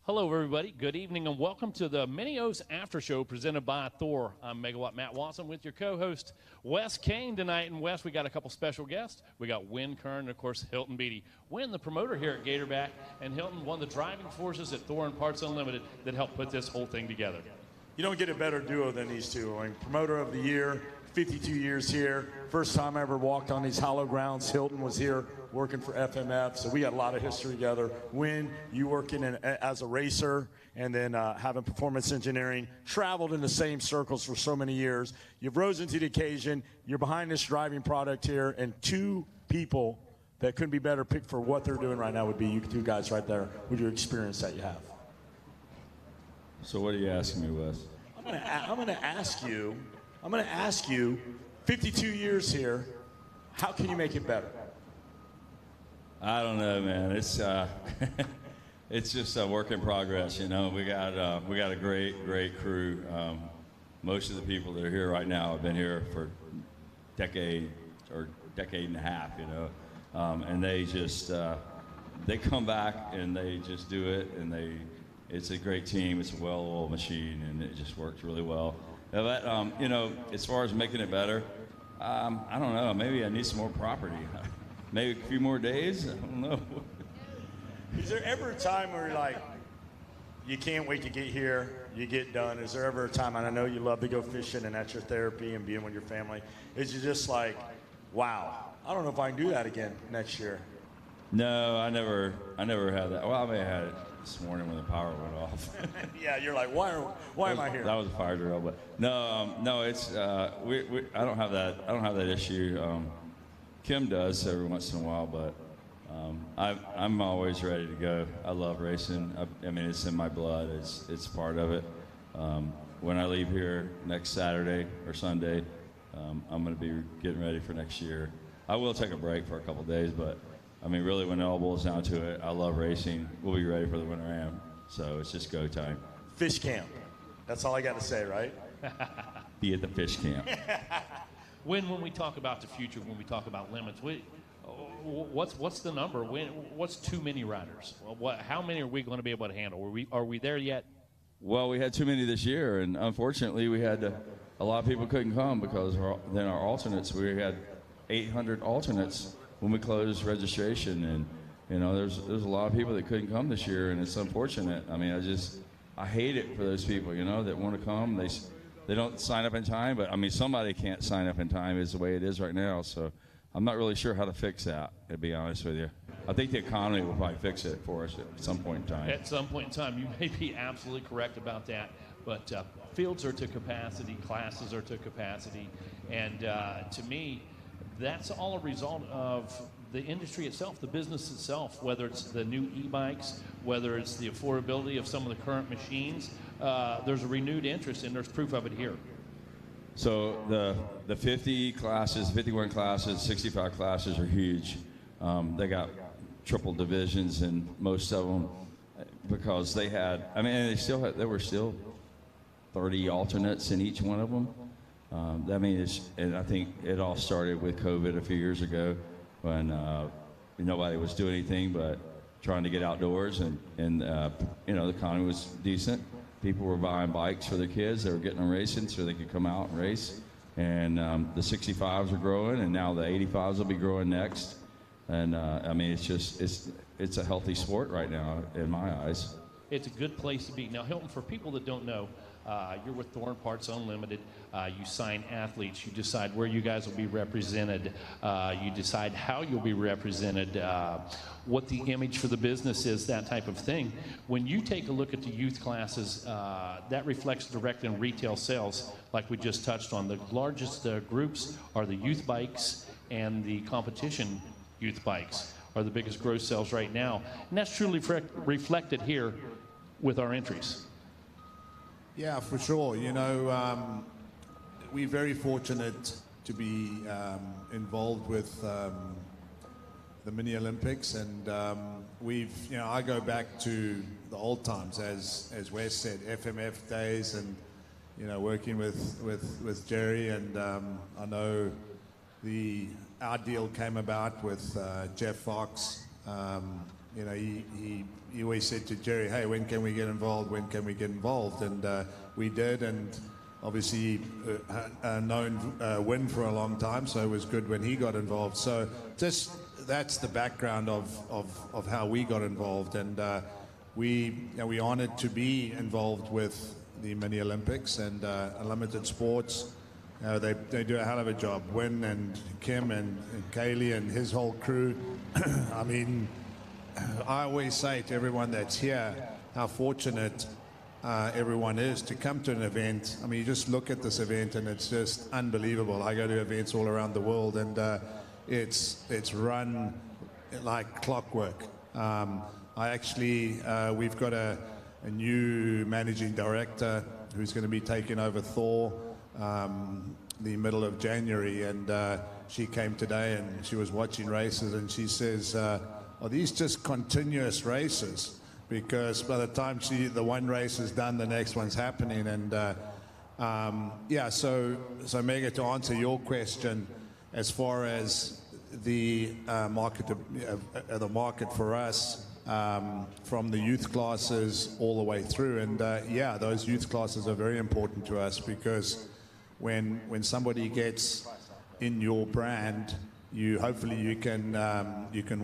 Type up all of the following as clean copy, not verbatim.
Hello, everybody. Good evening, and welcome to the Mini O's After Show presented by Thor. I'm Megawatt Matt Watson with your co-host Wes Kane tonight. And Wes, we got a couple special guests. We got Win Kern and, of course, Hilton Beatty. Win, the promoter here at Gatorback, and Hilton, one of the driving forces at Thor and Parts Unlimited that helped put this whole thing together. You don't get a better duo than these two. I mean, promoter of the year, 52 years here. First time I ever walked on these hollow grounds. Hilton was here working for FMF, so we got a lot of history together. Win, you working as a racer and then having performance engineering, traveled in the same circles for so many years. You've risen to the occasion. You're behind this driving product here, and two people that couldn't be better picked for what they're doing right now would be you two guys right there with your experience that you have. So what are you asking me, Wes? I'm gonna ask you, 52 years here, how can you make it better? I don't know, man. It's it's just a work in progress. You know, we got a great crew. Most of the people that are here right now have been here for decade and a half. You know, and they just they come back and they just do it, and it's a great team. It's a well-oiled machine, and it just works really well. But you know, as far as making it better, I don't know. Maybe I need some more property. Maybe a few more days. I don't know. Is there ever a time where you're like, you can't wait to get here, you get done? Is there ever a time, and I know you love to go fishing and that's your therapy and being with your family, is you just like, wow, I don't know if I can do that again next year? No, I never had that. Well, I may have had it this morning when the power went off. Yeah, you're like, why am I here? That was a fire drill, but no, it's I don't have that. I don't have that issue. Kim does every once in a while, but I'm always ready to go. I love racing. I mean, it's in my blood. It's part of it. When I leave here next Saturday or Sunday, I'm going to be getting ready for next year. I will take a break for a couple days, but I mean, really, when it all boils down to it, I love racing. We'll be ready for the Winter Am, so it's just go time. Fish camp. That's all I got to say, right? Be at the fish camp. When we talk about the future, when we talk about limits, what's the number? What's too many riders? How many are we going to be able to handle? Are we there yet? Well, we had too many this year, and unfortunately, we had a lot of people couldn't come because then our alternates. We had 800 alternates when we closed registration, and you know, there's a lot of people that couldn't come this year, and it's unfortunate. I mean, I hate it for those people, you know, that want to come. They don't sign up in time, but I mean, somebody can't sign up in time is the way it is right now. So I'm not really sure how to fix that, to be honest with you. I think the economy will probably fix it for us at some point in time. At some point in time, you may be absolutely correct about that. But fields are to capacity, classes are to capacity, and to me, that's all a result of the industry itself, the business itself, whether it's the new e-bikes, whether it's the affordability of some of the current machines. There's a renewed interest, and there's proof of it here. So the 50 classes, 51 classes, 65 classes are huge. They got triple divisions in most of them because they had, I mean, there were still 30 alternates in each one of them. I mean, and I think it all started with COVID a few years ago when nobody was doing anything but trying to get outdoors, and you know, the economy was decent. People were buying bikes for their kids. They were getting them racing so they could come out and race. And the 65s are growing, and now the 85s will be growing next. And I mean, it's a healthy sport right now in my eyes. It's a good place to be. Now, Hilton, for people that don't know, you're with Thor and Parts Unlimited. You sign athletes. You decide where you guys will be represented. You decide how you'll be represented, what the image for the business is, that type of thing. When you take a look at the youth classes, that reflects direct in retail sales, like we just touched on. The largest groups are the youth bikes, and the competition youth bikes are the biggest gross sales right now. And that's truly reflected here with our entries. Yeah, for sure. You know, we're very fortunate to be involved with the Mini Olympics, and you know, I go back to the old times, as Wes said, FMF days, and you know, working with Jerry, and I know our deal came about with Jeff Fox you know, he always said to Jerry, hey, when can we get involved? When can we get involved? And we did, and obviously known Win for a long time, so it was good when he got involved. So just that's the background of how we got involved, and we're honored to be involved with the Mini Olympics and Unlimited Sports. They do a hell of a job. Win and Kim and Kaylee and his whole crew. I mean, I always say to everyone that's here how fortunate everyone is to come to an event. I mean, you just look at this event and it's just unbelievable. I go to events all around the world, and it's run like clockwork. We've got a new managing director who's going to be taking over Thor the middle of January, and she came today and she was watching races, and she says, are these just continuous races? Because by the time the one race is done, the next one's happening. And so Mega, to answer your question, as far as the market for us, from the youth classes all the way through, and those youth classes are very important to us, because when somebody gets in your brand, hopefully you can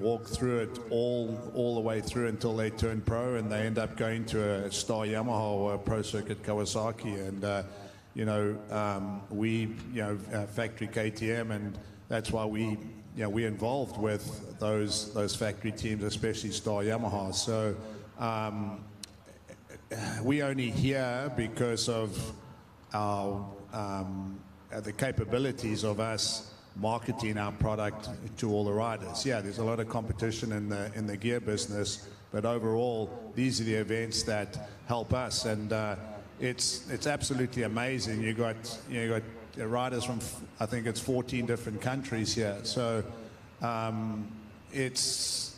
walk through it all the way through until they turn pro and they end up going to a Star Yamaha or a Pro Circuit Kawasaki, and factory KTM, and that's why we're involved with those factory teams, especially Star Yamaha. So we only here because of our the capabilities of us marketing our product to all the riders. Yeah, there's a lot of competition in the gear business, but overall, these are the events that help us, and it's absolutely amazing. You got riders from, I think it's 14 different countries here. So it's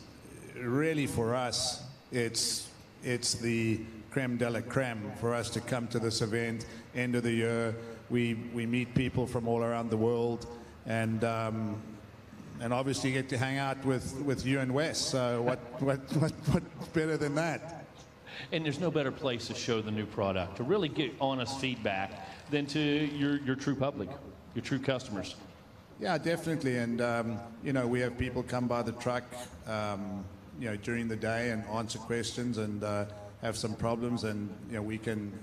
really, for us, it's the creme de la creme for us to come to this event. End of the year, we meet people from all around the world, and obviously get to hang out with you and Wes. So what's better than that? And there's no better place to show the new product, to really get honest feedback, than to your true public, your true customers. Yeah, definitely. And we have people come by the truck during the day and answer questions and have some problems, and we can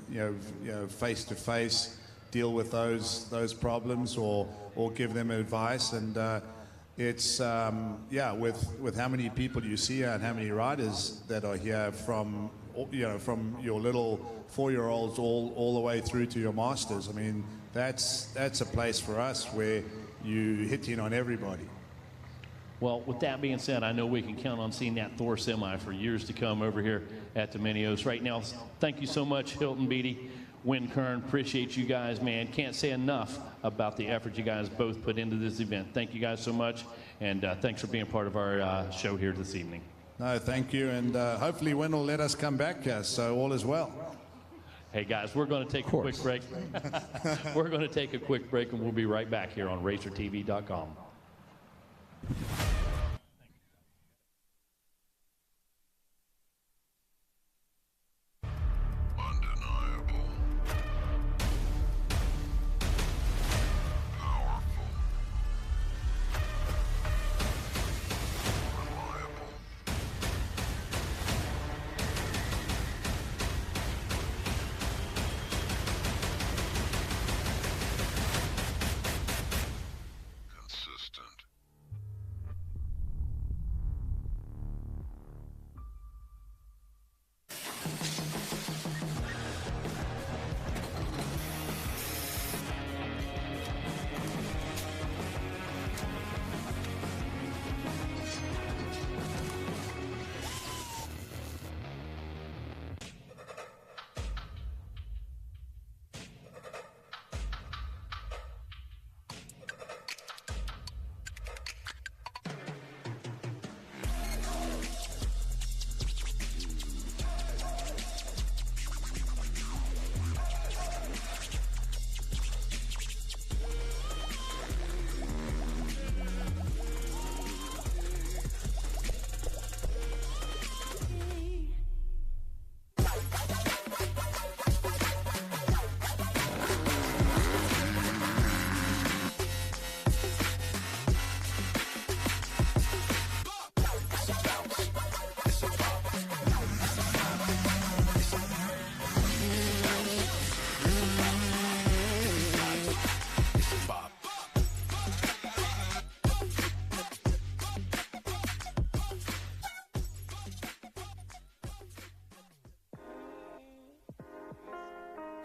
face to face deal with those problems or give them advice. And it's with how many people you see and how many riders that are here from your little 4-year-olds all the way through to your masters. I mean, that's a place for us where you hit in on everybody. Well, with that being said, I know we can count on seeing that Thor semi for years to come over here at the Mini-O's. Right now, thank you so much, Hilton Beatty, Win Kern. Appreciate you guys, man. Can't say enough about the effort you guys both put into this event. Thank you guys so much, and thanks for being part of our show here this evening. No, thank you, and hopefully Win will let us come back here, so all is well. Hey, guys, we're going to take a quick break. We're going to take a quick break, and we'll be right back here on RacerTV.com.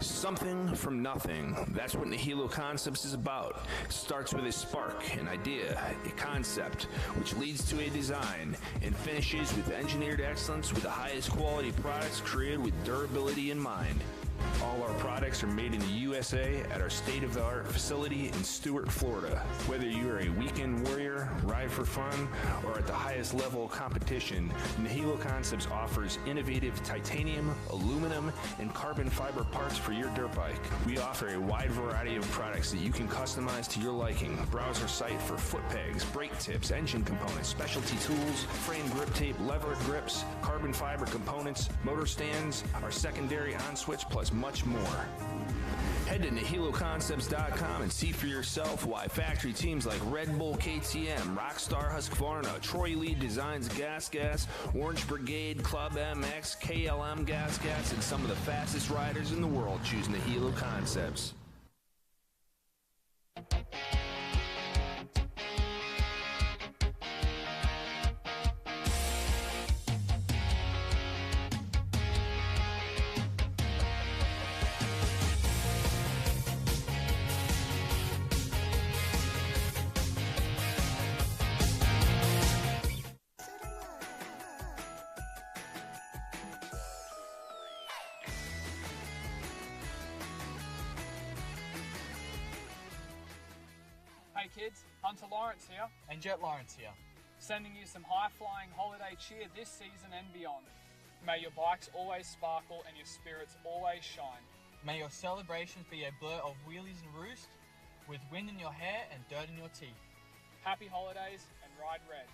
Something from nothing. That's what Nihilo Concepts is about. It starts with a spark, an idea, a concept, which leads to a design, and finishes with engineered excellence with the highest quality products created with durability in mind. All our products are made in the USA at our state-of-the-art facility in Stuart, Florida. Whether you are a weekend warrior, ride for fun, or at the highest level of competition, Nihilo Concepts offers innovative titanium, aluminum, and carbon fiber parts for your dirt bike. We offer a wide variety of products that you can customize to your liking. Browse our site for foot pegs, brake tips, engine components, specialty tools, frame grip tape, lever grips, carbon fiber components, motor stands, our secondary on-switch, plus much more. Head to NihiloConcepts.com and see for yourself why factory teams like Red Bull KTM, Rockstar Husqvarna, Troy Lee Designs Gas, Orange Brigade, Club MX, KLM Gas, and some of the fastest riders in the world choose Nihilo Concepts. Hey kids, Hunter Lawrence here, And Jet Lawrence here. sending you some high-flying holiday cheer this season and beyond. May your bikes always sparkle and your spirits always shine. May your celebrations be a blur of wheelies and roost, with wind in your hair and dirt in your teeth. Happy holidays and ride red.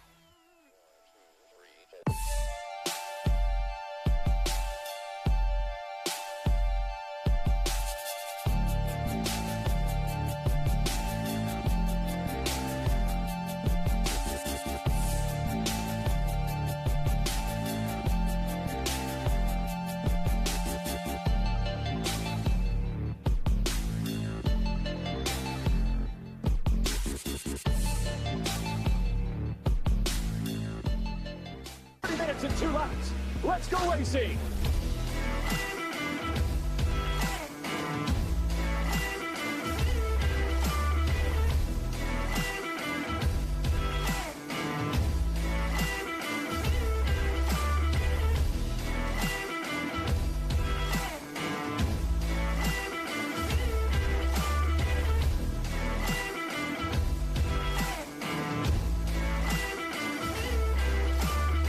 Minutes and 2 laps. Let's go racing.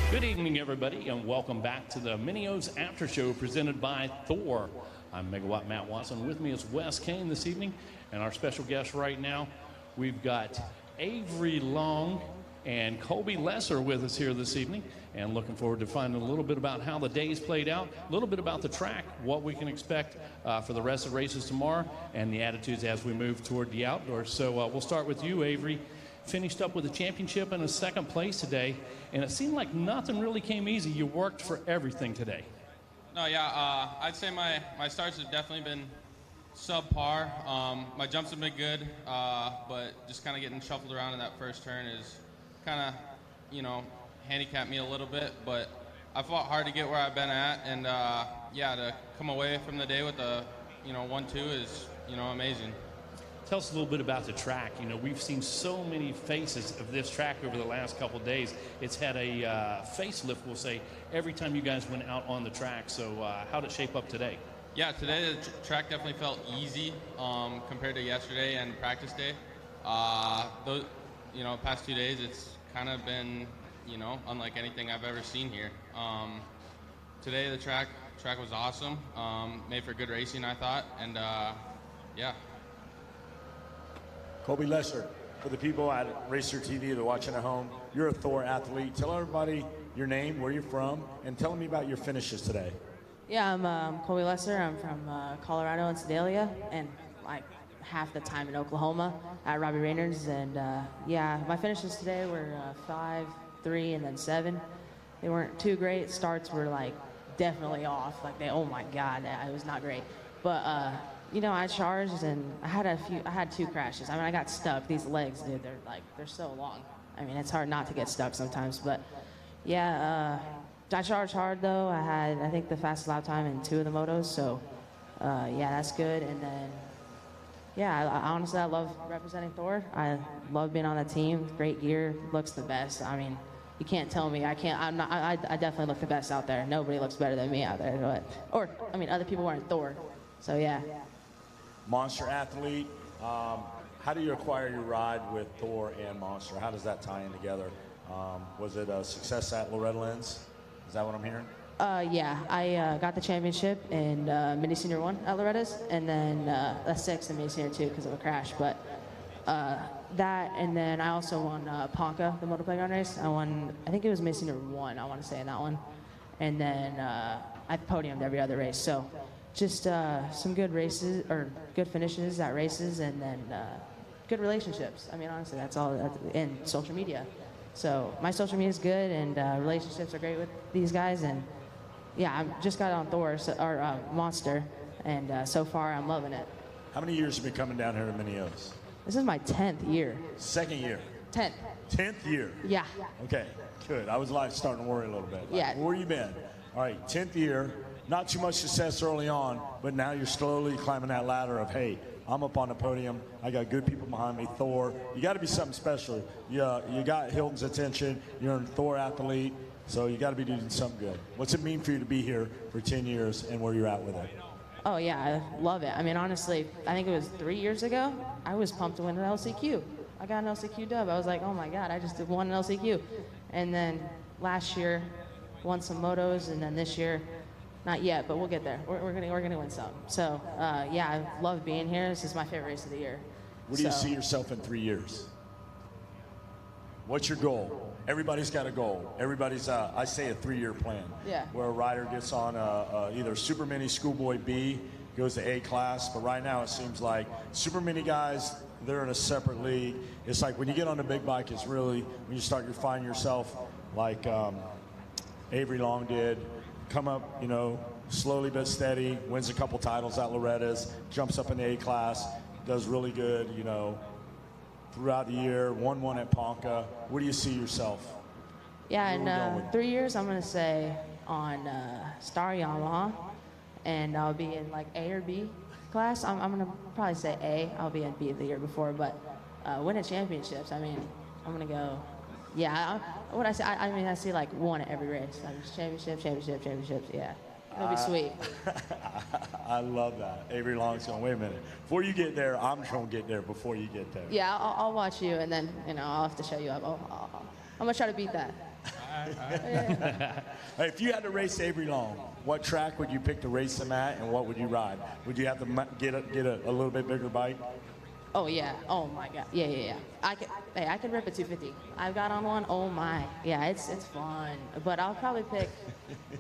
Good evening, everybody, and welcome back to the Mini-O's After Show presented by Thor. I'm Megawatt Matt Watson. With me is Wes Kane this evening, and our special guest right now, we've got Avery Long and Colby Lesser with us here this evening, and looking forward to finding a little bit about how the days played out, a little bit about the track, what we can expect for the rest of the races tomorrow, and the attitudes as we move toward the outdoors. So we'll start with you, Avery. Finished up with a championship and a second place today, and it seemed like nothing really came easy. You worked for everything today. No, yeah, I'd say my starts have definitely been subpar. My jumps have been good, but just kind of getting shuffled around in that first turn is kind of, handicapped me a little bit. But I fought hard to get where I've been at, and to come away from the day with a 1-2 is amazing. Tell us a little bit about the track. We've seen so many faces of this track over the last couple of days. It's had a facelift, we'll say, every time you guys went out on the track. So how did it shape up today? Yeah, today the track definitely felt easy compared to yesterday and practice day. Those, past 2 days, it's kind of been, unlike anything I've ever seen here. Today the track was awesome. Made for good racing, I thought, and yeah. Colby Lesser, for the people at Racer TV that are watching at home, you're a Thor athlete. Tell everybody your name, where you're from, and tell me about your finishes today. Yeah, I'm Colby Lesser. I'm from Colorado and Sedalia, and like half the time in Oklahoma at Robbie Reynolds. And my finishes today were 5, 3, and then 7. They weren't too great. Starts were like definitely off. Oh my God, it was not great. But I charged and I had 2 crashes. I got stuck. These legs, dude, they're so long. It's hard not to get stuck sometimes. But yeah, I charged hard though. I had, I think, the fastest lap time in 2 of the motos. So yeah, that's good. And then, yeah, honestly, I love representing Thor. I love being on the team. Great gear, looks the best. I mean, you can't tell me I can't. I'm not. I definitely look the best out there. Nobody looks better than me out there. Other people wearing Thor. So yeah. Monster athlete. How do you acquire your ride with Thor and Monster? How does that tie in together? Was it a success at Loretta Lynn's? Is that what I'm hearing? Yeah, I got the championship in Mini Senior 1 at Loretta's, and then a 6 in Mini Senior 2 because of a crash. But that, and then I also won Ponca, the motor playground race. I won, I think it was Mini Senior 1, I want to say, in that one. And then I podiumed every other race. So just some good races, or good finishes at races, and then good relationships. I mean, honestly, that's all, in social media. So my social media is good, and relationships are great with these guys. And yeah, I just got on Thor, or Monster, and so far I'm loving it. How many years have you been coming down here to Minneapolis? This is my 10th year. Second year. 10th. 10th year. Yeah. Okay, good. I was like starting to worry a little bit. Yeah. Where you been? All right, 10th year. Not too much success early on, but now you're slowly climbing that ladder of, hey, I'm up on the podium. I got good people behind me. Thor. You got to be something special. You got Hilton's attention. You're a Thor athlete, so you got to be doing something good. What's it mean for you to be here for 10 years and where you're at with it? Oh yeah, I love it. I mean, honestly, I think it was 3 years ago, I was pumped to win an LCQ. I got an LCQ dub. I was like, oh my God, I just won an LCQ. And then last year, won some motos, and then this year, not yet, but we'll get there. We're gonna win some. So yeah, I love being here. This is my favorite race of the year. Where do you see yourself in 3 years? What's your goal? Everybody's got a goal. Everybody's, I say, a 3-year plan. Yeah. Where a rider gets on either Super Mini Schoolboy B, goes to A class, but right now it seems like Super Mini guys, they're in a separate league. It's like when you get on the big bike, it's really, when you start to find yourself like Avery Long did, come up, you know, slowly but steady, wins a couple titles at Loretta's, jumps up in the A class, does really good, you know, throughout the year, won one at Ponca. Where do you see yourself? Yeah, in 3 years, I'm gonna say on Star Yamaha, and I'll be in like A or B class. I'm gonna probably say A. I'll be in B the year before, but winning championships. I mean, I'm gonna go. Yeah, what I say? I mean, I see like one at every race. Like championships. Yeah, it'll be sweet. I love that. Avery Long's going, wait a minute. Before you get there, I'm going to get there before you get there. Yeah, I'll watch you, and then, you know, I'll have to show you up. I'm going to try to beat that. Hey, if you had to race Avery Long, what track would you pick to race him at, and what would you ride? Would you have to get a little bit bigger bike? Oh, yeah. Oh, my God. Yeah. I can rip a 250. I've got on one. Oh, my. Yeah, it's fun. But I'll probably pick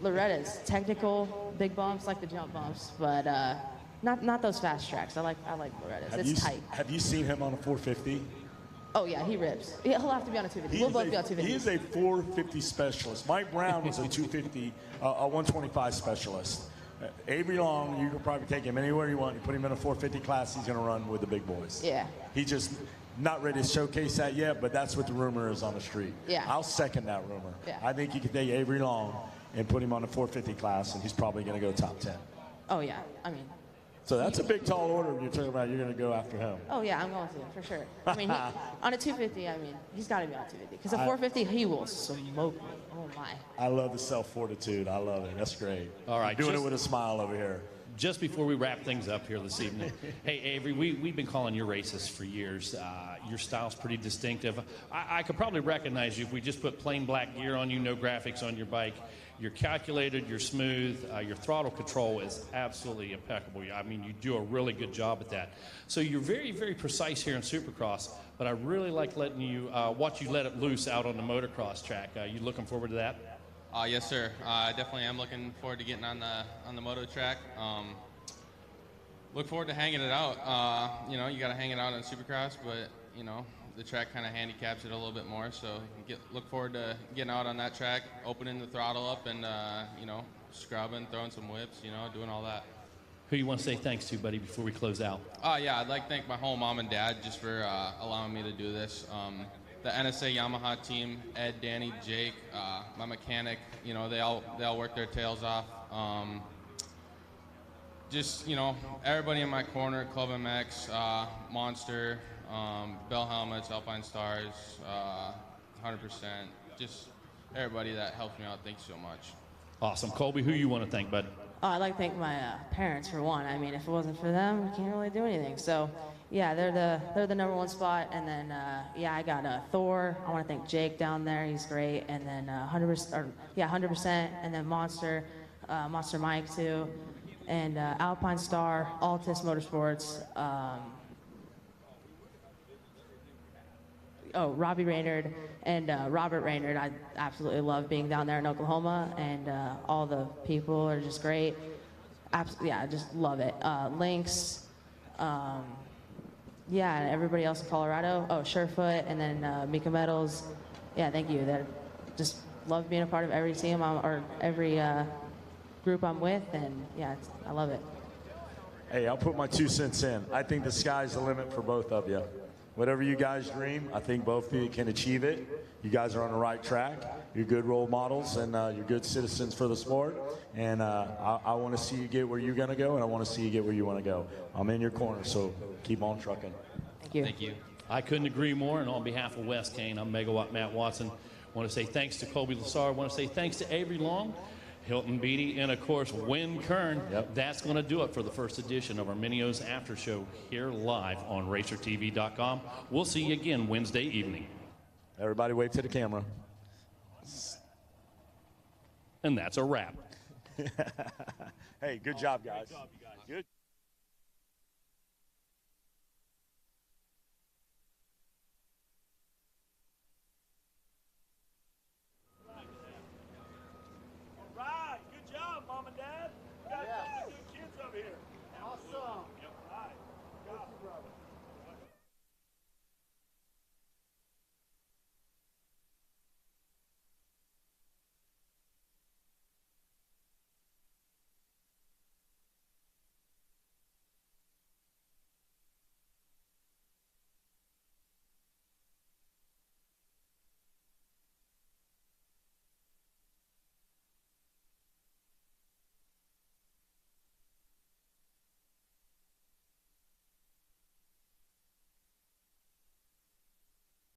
Loretta's. Technical, big bumps, like the jump bumps, but not those fast tracks. I like Loretta's. It's tight. Have you seen him on a 450? Oh, yeah, he rips. He'll have to be on a 250. We'll both be on 250. He is a 450 specialist. Mike Brown was a 250, a 125 specialist. Avery Long, you can probably take him anywhere you want. You put him in a 450 class, he's going to run with the big boys. Yeah. He's just not ready to showcase that yet, but that's what the rumor is on the street. Yeah. I'll second that rumor. Yeah. I think you could take Avery Long and put him on a 450 class, and he's probably going to go top 10. Oh, yeah. I mean. So that's a big, tall order you're talking about. You're going to go after him. Oh, yeah, I'm going to, for sure. I mean, on a 250, I mean, he's got to be on a 250. Because a 450, he will smoke me. Oh, my. I love the self-fortitude. I love it. That's great. All right. Doing it with a smile over here. Just before we wrap things up here this evening, hey, Avery, we've been calling your races for years. Your style's pretty distinctive. I could probably recognize you if we just put plain black gear on you, no graphics on your bike. You're calculated, you're smooth, your throttle control is absolutely impeccable. I mean, you do a really good job at that. So you're very, very precise here in Supercross, but I really like letting you, watch you let it loose out on the motocross track. You looking forward to that? Yes, sir. I definitely am looking forward to getting on the moto track. Look forward to hanging it out. You know, you got to hang it out on Supercross, but, you know, the track kind of handicaps it a little bit more, so look forward to getting out on that track, opening the throttle up, and you know, scrubbing, throwing some whips, you know, doing all that. Who you want to say thanks to, buddy, before we close out? Yeah, I'd like to thank my whole mom and dad just for allowing me to do this. The NSA Yamaha team, Ed, Danny, Jake, my mechanic, you know, they all work their tails off. just, everybody in my corner, Club MX, Monster, Bell Helmets, Alpine Stars, 100%, just everybody that helped me out. Thanks so much. Awesome. Colby, who you want to thank, bud? Oh, I'd like to thank my parents for one. I mean, if it wasn't for them, we can't really do anything. So, yeah, they're the number one spot. And then, I got Thor. I want to thank Jake down there. He's great. And then 100%. And then Monster Mike too, and Alpine Star, Altus Motorsports. Robbie Raynard and Robert Raynard. I absolutely love being down there in Oklahoma, and all the people are just great. I just love it. Lynx, and everybody else in Colorado. Surefoot, and then Mika Metals. Yeah, thank you. That just love being a part of every team or every group I'm with, and I love it. Hey, I'll put my 2 cents in. I think the sky's the limit for both of you. Whatever you guys dream, I think both of you can achieve it. You guys are on the right track. You're good role models, and you're good citizens for the sport. And I want to see you get where you're going to go, and I want to see you get where you want to go. I'm in your corner, so keep on trucking. Thank you. Thank you. I couldn't agree more. And on behalf of West Kane, I'm Megawatt Matt Watson. I want to say thanks to Colby Lassar. I want to say thanks to Avery Long, Hilton Beatty, and of course, Wynn Kern. Yep. That's going to do it for the first edition of our Minios After Show here live on RacerTV.com. We'll see you again Wednesday evening. Everybody wave to the camera. And that's a wrap. Hey, good job, guys. Good.